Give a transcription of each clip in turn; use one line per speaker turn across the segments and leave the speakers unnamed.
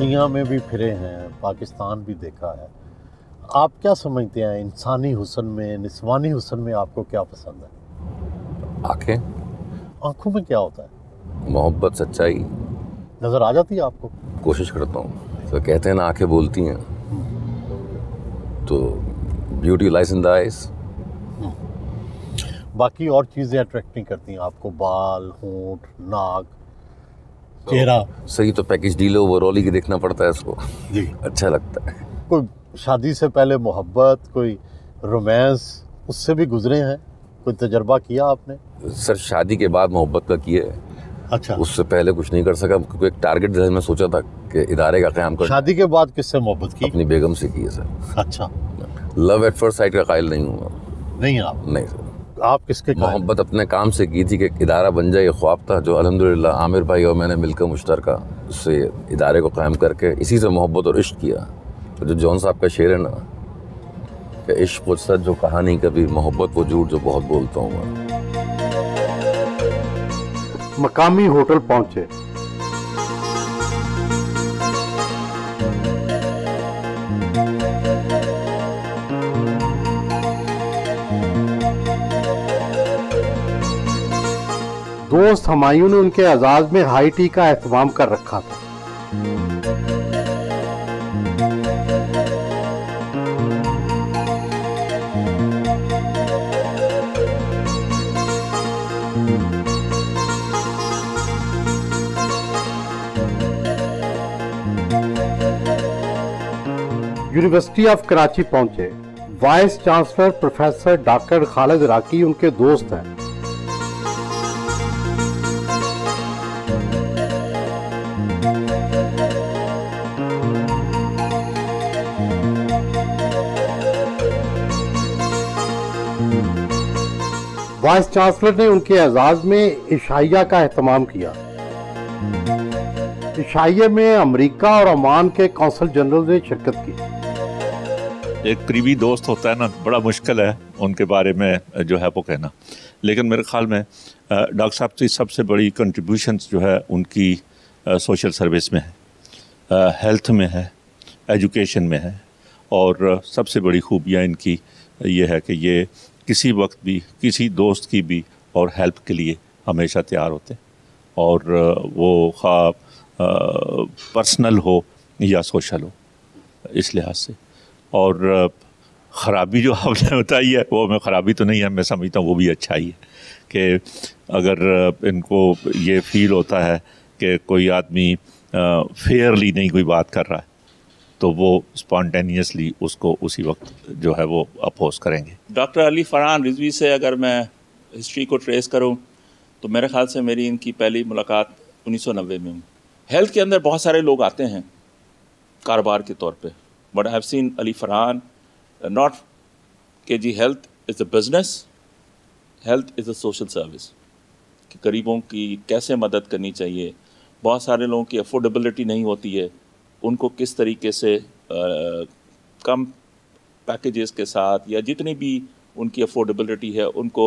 दुनिया में भी फिरे हैं, पाकिस्तान भी देखा है। आप क्या समझते हैं इंसानी हुस्न में, निस्वानी हुस्न में आपको क्या पसंद है?
आँखें।
आंखों में क्या होता है?
मोहब्बत, सच्चाई
नज़र आ जाती है आपको?
कोशिश करता हूँ। तो कहते हैं ना, आंखें बोलती हैं, तो beauty lies in the eyes.
बाकी और चीज़ें अट्रैक्ट नहीं करती हैं आपको? बाल, होंठ, नाक, चेहरा?
सही तो पैकेज डील ओवरऑल ही देखना पड़ता है इसको
जी।
अच्छा लगता है।
कोई शादी से पहले मोहब्बत, कोई रोमांस, उससे भी गुजरे हैं? कोई तजर्बा किया आपने?
सर शादी के बाद मोहब्बत का किया है।
अच्छा।
उससे पहले कुछ नहीं कर सका, क्योंकि एक टारगेट जहन में सोचा था कि इदारे का क़याम कर।
शादी के बाद किससे मोहब्बत की?
अपनी बेगम से की है सर।
अच्छा।
लव एट फर्स्ट साइट का कायल नहीं हूँ।
नहीं आप?
नहीं सर।
आप किसके?
मोहब्बत अपने काम से की थी कि इदारा बन जाए, ये ख्वाब था जो अल्हम्दुलिल्लाह आमिर भाई और मैंने मिलकर मुश्तरका उससे इदारे को कायम करके इसी से मोहब्बत और इश्क किया। तो जो जॉन साहब का शेर है ना कि इश्क वो सच जो कहा नहीं कभी, मोहब्बत वो झूठ जो बहुत बोलता हूँ मैं।
मकामी होटल पहुंचे। दोस्त हुमायूं ने उनके एजाज में हाई टी का एहतमाम कर रखा था। यूनिवर्सिटी ऑफ कराची पहुंचे। Vice chancellor professor doctor Khalid Raki उनके दोस्त हैं। वाइस चांसलर ने उनके एजाज में इशाइया का एहतमाम किया। इशाइया में अमेरिका और ओमान के कौंसल जनरल ने शिरकत की।
एक करीबी दोस्त होता है ना, बड़ा मुश्किल है उनके बारे में जो है वो कहना, लेकिन मेरे ख्याल में डॉक्टर साहब की सबसे बड़ी कंट्रीब्यूशंस जो है उनकी सोशल सर्विस में है, हेल्थ में है, एजुकेशन में है, और सबसे बड़ी खूबियाँ इनकी ये है कि ये किसी वक्त भी किसी दोस्त की भी और हेल्प के लिए हमेशा तैयार होते हैं, और वो खा पर्सनल हो या सोशल हो, इस लिहाज से। और ख़राबी जो आपने बताई है वो मैं ख़राबी तो नहीं है, मैं समझता हूँ वो भी अच्छा ही है कि अगर इनको ये फील होता है कि कोई आदमी फेयरली नहीं कोई बात कर रहा है तो वो स्पॉन्टेनियसली उसको उसी वक्त जो है वो अपोज करेंगे।
डॉक्टर अली फरहान रिजवी से अगर मैं हिस्ट्री को ट्रेस करूं तो मेरे ख्याल से मेरी इनकी पहली मुलाकात 1990 में हुई। हेल्थ के अंदर बहुत सारे लोग आते हैं कारोबार के तौर पे, but I have seen Ali Farhan not के जी health is a business, health is a social service, कि गरीबों की कैसे मदद करनी चाहिए। बहुत सारे लोगों की अफोर्डेबिलिटी नहीं होती है, उनको किस तरीके से कम पैकेजेस के साथ या जितनी भी उनकी अफोर्डेबिलिटी है उनको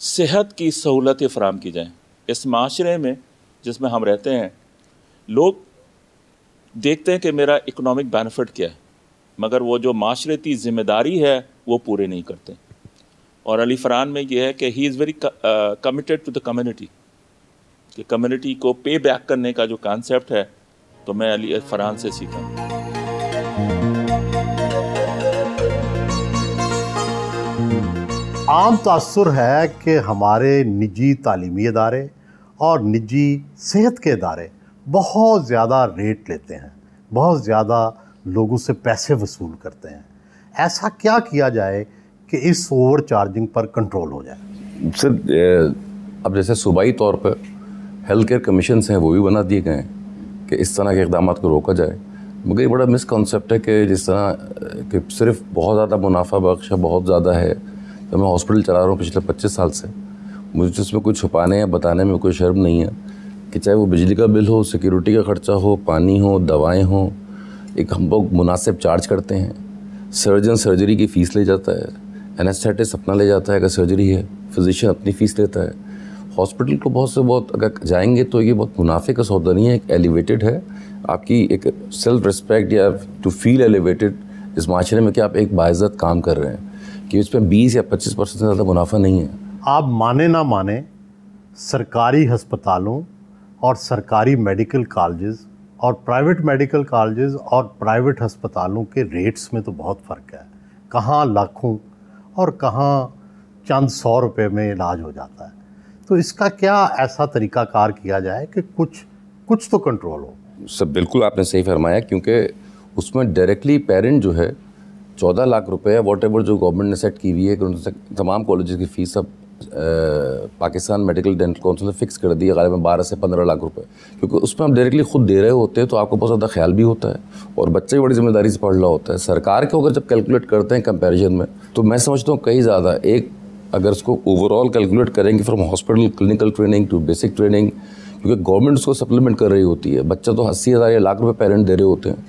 सेहत की सहूलतें फ़राहम की जाएँ। इस माशरे में जिसमें हम रहते हैं, लोग देखते हैं कि मेरा इकोनॉमिक बेनिफिट क्या है, मगर वो जो माशरती ज़िम्मेदारी है वो पूरे नहीं करते। और अली फरहान में ये है कि he is very committed to the community, कि कम्युनिटी को पे बैक करने का जो कॉन्सेप्ट है तो मैं अली फरहान से सीखा।
आम तासुर है कि हमारे निजी तालीमी इदारे और निजी सेहत के इदारे बहुत ज़्यादा रेट लेते हैं, बहुत ज़्यादा लोगों से पैसे वसूल करते हैं। ऐसा क्या किया जाए कि इस ओवर चार्जिंग पर कंट्रोल हो जाए?
सर अब जैसे सूबाई तौर पर हेल्थ केयर कमीशंस हैं वो भी बना दिए गए हैं कि इस तरह के इक़दाम को रोका जाए, मगर ये बड़ा मिसकॉन्सेप्ट है कि जिस तरह कि सिर्फ बहुत ज़्यादा मुनाफा बख्श बहुत ज़्यादा है। तो मैं हॉस्पिटल चला रहा हूँ पिछले 25 साल से, मुझे उसमें कुछ छुपाने या बताने में कोई शर्म नहीं है कि चाहे वो बिजली का बिल हो, सिक्योरिटी का ख़र्चा हो, पानी हो, दवाएँ हों, एक हम लोग मुनासिब चार्ज करते हैं। सर्जन सर्जरी की फ़ीस ले जाता है, एनेस्थेटिस्ट अपना ले जाता है अगर सर्जरी है, फिजिशियन अपनी फ़ीस लेता है। हॉस्पिटल को बहुत से बहुत अगर जाएंगे तो ये बहुत मुनाफे का सौदा नहीं है, एक एलिवेटेड है आपकी एक सेल्फ रिस्पेक्ट या टू फील एलिवेटेड इस माशरे में कि आप एक बाइज़्ज़त काम कर रहे हैं, कि इसमें 20 या 25% से ज़्यादा मुनाफा नहीं है।
आप माने ना माने, सरकारी हस्पतालों और सरकारी मेडिकल कॉलेजेस और प्राइवेट मेडिकल कॉलेजेस और प्राइवेट हस्पतालों के रेट्स में तो बहुत फ़र्क है। कहाँ लाखों और कहाँ चंद 100 रुपये में इलाज हो जाता है। तो इसका क्या ऐसा तरीक़ाकार किया जाए कि कुछ तो कंट्रोल हो।
सब बिल्कुल आपने सही फरमाया, क्योंकि उसमें डायरेक्टली पेरेंट जो है 14 लाख रुपए वॉट एवर जो गवर्नमेंट ने सेट की हुई है कि उनसे तमाम कॉलेजेस की फ़ीस अब पाकिस्तान मेडिकल डेंटल काउंसिल ने फिक्स कर दी है गालिबन 12 से 15 लाख रुपए, क्योंकि उसमें आप डायरेक्टली खुद दे रहे होते हैं तो आपको बहुत ज़्यादा ख्याल भी होता है और बच्चे भी बड़ी जिम्मेदारी से पढ़ रहा होता है। सरकार के अगर जब कैलकुलेट करते हैं कंपैरिजन में, तो मैं समझता हूँ कई ज़्यादा एक अगर उसको ओवरऑल कैलकुलेट करेंगे from hospital clinical training to basic training, क्योंकि गवर्नमेंट उसको सप्लीमेंट कर रही होती है। बच्चा तो 80,000 या लाख रुपए पेरेंट दे रहे होते हैं,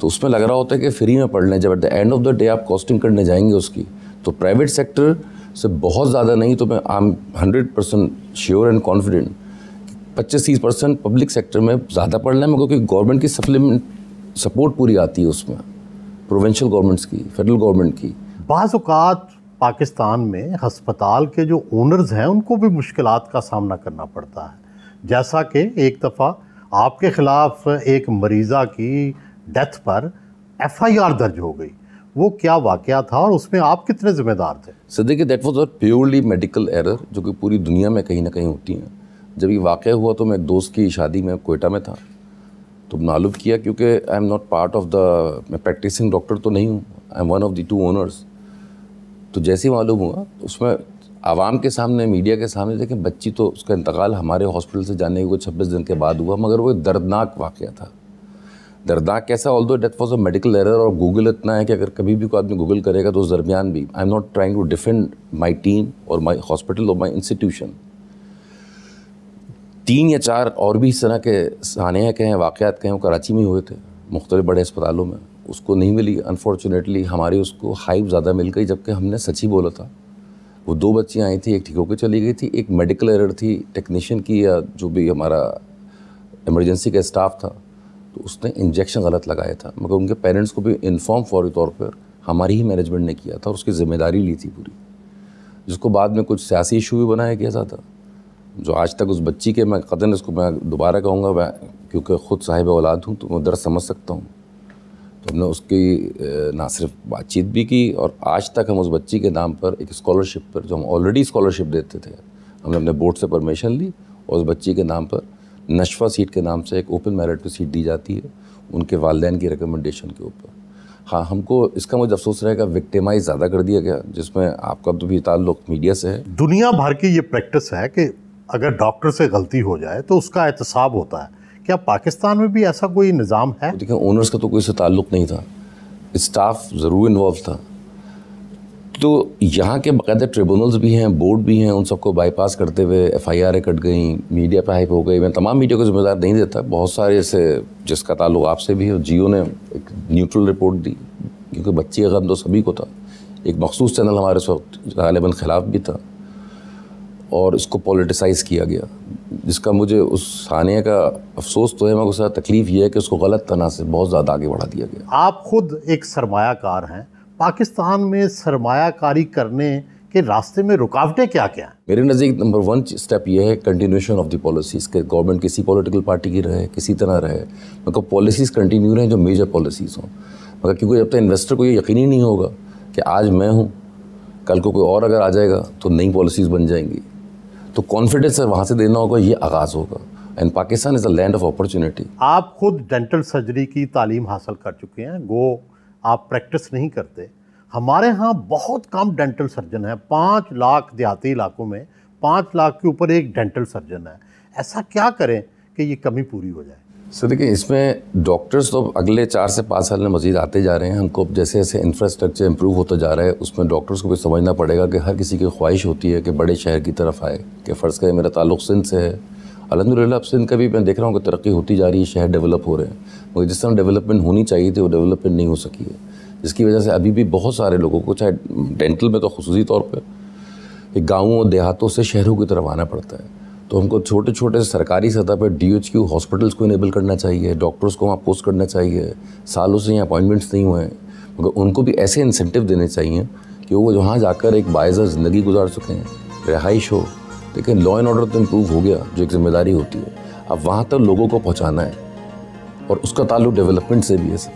तो उसमें लग रहा होता है कि फ्री में पढ़ लें। जब at the end of the day आप कॉस्टिंग करने जाएंगे उसकी, तो प्राइवेट सेक्टर से बहुत ज़्यादा नहीं तो मैं I am 100% sure and confident 25-30% public sector में ज़्यादा पढ़ना है, क्योंकि गवर्नमेंट की सप्लीमेंट सपोर्ट पूरी आती है उसमें, प्रोविंशियल गवर्नमेंट्स की, फेडरल गवर्नमेंट की।
बाज़ औक़ात पाकिस्तान में हस्पताल के जो ओनर्स हैं उनको भी मुश्किलात का सामना करना पड़ता है। जैसा कि एक दफ़ा आपके ख़िलाफ़ एक मरीज़ा की डेथ पर FIR दर्ज हो गई, वो क्या वाक़या था और उसमें आप कितने ज़िम्मेदार थे?
सर देखिए, that was a purely medical error जो कि पूरी दुनिया में कहीं ना कहीं होती हैं। जब ये वाक़या हुआ तो मैं एक दोस्त की शादी में कोयटा में था, तो मालूम किया, क्योंकि आई am not part of the, मैं प्रैक्टिसिंग डॉक्टर तो नहीं हूँ, I am one of the 2 owners. तो जैसे ही मालूम हुआ तो उसमें आवाम के सामने, मीडिया के सामने देखें, बच्ची तो उसका इंतकाल हमारे हॉस्पिटल से जाने के 26 दिन के बाद हुआ, मगर वो एक दर्दनाक वाक़या था। दर्दनाक कैसा, although death was a medical error, और गूगल इतना है कि अगर कभी भी कोई आदमी गूगल करेगा तो उस दरमियान भी, I am not trying to defend my team और माई हॉस्पिटल और माई इंस्टीट्यूशन, 3 या 4 और भी इस तरह के सानिया के हैं, वाक़यात के हैं, वो कराची में हुए थे मुख्तलिफ बड़े अस्पतालों में, उसको नहीं मिली। अनफॉर्चुनेटली हमारी उसको हाइप ज़्यादा मिल गई, जबकि हमने सच ही बोला था। वो 2 बच्चियाँ आई थी, एक ठीक होकर चली गई थी, एक मेडिकल एरर थी टेक्नीशियन की या जो भी हमारा इमरजेंसी का स्टाफ था, तो उसने इंजेक्शन गलत लगाया था, मगर उनके पेरेंट्स को भी इन्फॉर्म फौरी तौर पर हमारी ही मैनेजमेंट ने किया था और उसकी ज़िम्मेदारी ली थी पूरी, जिसको बाद में कुछ सियासी इशू भी बनाया गया था, जो आज तक उस बच्ची के, मैं कतन इसको मैं दोबारा कहूँगा, मैं क्योंकि ख़ुद साहिब औलाद हूँ तो मैं दर्द समझ सकता हूँ। तो हमने उसकी ना सिर्फ बातचीत भी की, और आज तक हम उस बच्ची के नाम पर एक स्कॉलरशिप पर, जो हम ऑलरेडी स्कॉलरशिप देते थे, हमने अपने बोर्ड से परमिशन ली और उस बच्ची के नाम पर नशवा सीट के नाम से एक ओपन मेरिट पर सीट दी जाती है उनके वालिदैन की रिकमेंडेशन के ऊपर। हाँ, हमको इसका मुझे अफसोस रहेगा, विक्टिमाइज ज़्यादा कर दिया गया, जिसमें आपका तो भी ताल्लुक मीडिया से है।
दुनिया भर की ये प्रैक्टिस है कि अगर डॉक्टर से गलती हो जाए तो उसका एहतसाब होता है। क्या पाकिस्तान में भी ऐसा कोई निज़ाम है?
देखिए, ओनर्स का तो कोई से ताल्लुक़ नहीं था, स्टाफ ज़रूर इन्वॉल्व था। तो यहाँ के बाकायदा ट्रिब्यूनल्स भी हैं, बोर्ड भी हैं, उन सबको बाईपास करते हुए FIR कट गई, मीडिया पे हाइप हो गई। मैं तमाम मीडिया को जिम्मेदार नहीं देता, बहुत सारे ऐसे जिसका ताल्लुक आपसे भी है। जियो ने एक न्यूट्रल रिपोर्ट दी, क्योंकि बच्ची का गम तो सभी को था। एक मखसूस चैनल हमारे इस वक्त गालिबन खिलाफ भी था और इसको पॉलिटिसाइज़ किया गया, जिसका मुझे उस सानिया का अफसोस तो है, मगर उसका तकलीफ़ ये है कि उसको गलत तरह से बहुत ज़्यादा आगे बढ़ा दिया गया।
आप खुद एक सरमायाकार हैं, पाकिस्तान में सरमायाकारी करने के रास्ते में रुकावटें क्या क्या हैं?
मेरे नज़दीक नंबर 1 स्टेप ये है कंटिन्यूशन ऑफ द पॉलिसीज़ के, गवर्नमेंट किसी पॉलिटिकल पार्टी की रहे, किसी तरह रहे, मगर पॉलिसीज़ कंटिन्यू रहें जो मेजर पॉलिसीज़ हों। मगर क्योंकि जब तक इन्वेस्टर को ये यकीन ही नहीं होगा कि आज मैं हूँ, कल को कोई और अगर आ जाएगा तो नई पॉलिसीज़ बन जाएंगी, तो कॉन्फिडेंस वहाँ से देना होगा, ये आगाज़ होगा। And Pakistan is a land of opportunity.
आप खुद डेंटल सर्जरी की तालीम हासिल कर चुके हैं, गो आप प्रैक्टिस नहीं करते। हमारे यहाँ बहुत कम डेंटल सर्जन हैं, 5 लाख देहाती इलाकों में 5 लाख के ऊपर एक डेंटल सर्जन है। ऐसा क्या करें कि ये कमी पूरी हो जाए?
सर देखिए, इसमें डॉक्टर्स तो अगले 4 से 5 साल में मज़ीद आते जा रहे हैं। हमको जैसे जैसे इंफ्रास्ट्रक्चर इम्प्रूव होता जा रहा है, उसमें डॉक्टर्स को भी समझना पड़ेगा कि हर किसी की ख्वाहिश होती है कि बड़े शहर की तरफ आए। कि फ़र्ज़ करें मेरा ताल्लुक़ सिंध से है, अल्हम्दुलिल्लाह अब सिंध का भी मैं देख रहा हूँ कि तरक्की होती जा रही है, शहर डेवलप हो रहे हैं, मगर जिस तरह डेवलपमेंट होनी चाहिए थी वो डेवलपमेंट नहीं हो सकी है, जिसकी वजह से अभी भी बहुत सारे लोगों को, चाहे डेंटल में तो ख़ुसूसी तौर पर, गाँवों और देहातों से शहरों की तरफ आना पड़ता है। तो हमको छोटे छोटे सरकारी सतह पर DHQ हॉस्पिटल्स को इनेबल करना चाहिए, डॉक्टर्स को वहाँ पोस्ट करना चाहिए। सालों से यहाँ अपॉइंटमेंट्स नहीं हुए हैं, मगर उनको भी ऐसे इंसेंटिव देने चाहिए कि वो वहाँ जाकर एक बाइज़र ज़िंदगी गुजार सकें, रिहाइश हो। लेकिन लॉ एंड ऑर्डर तो इम्प्रूव हो गया, जो एक जिम्मेदारी होती है अब वहाँ तक लोगों को पहुँचाना है, और उसका ताल्लुक डेवलपमेंट से भी है।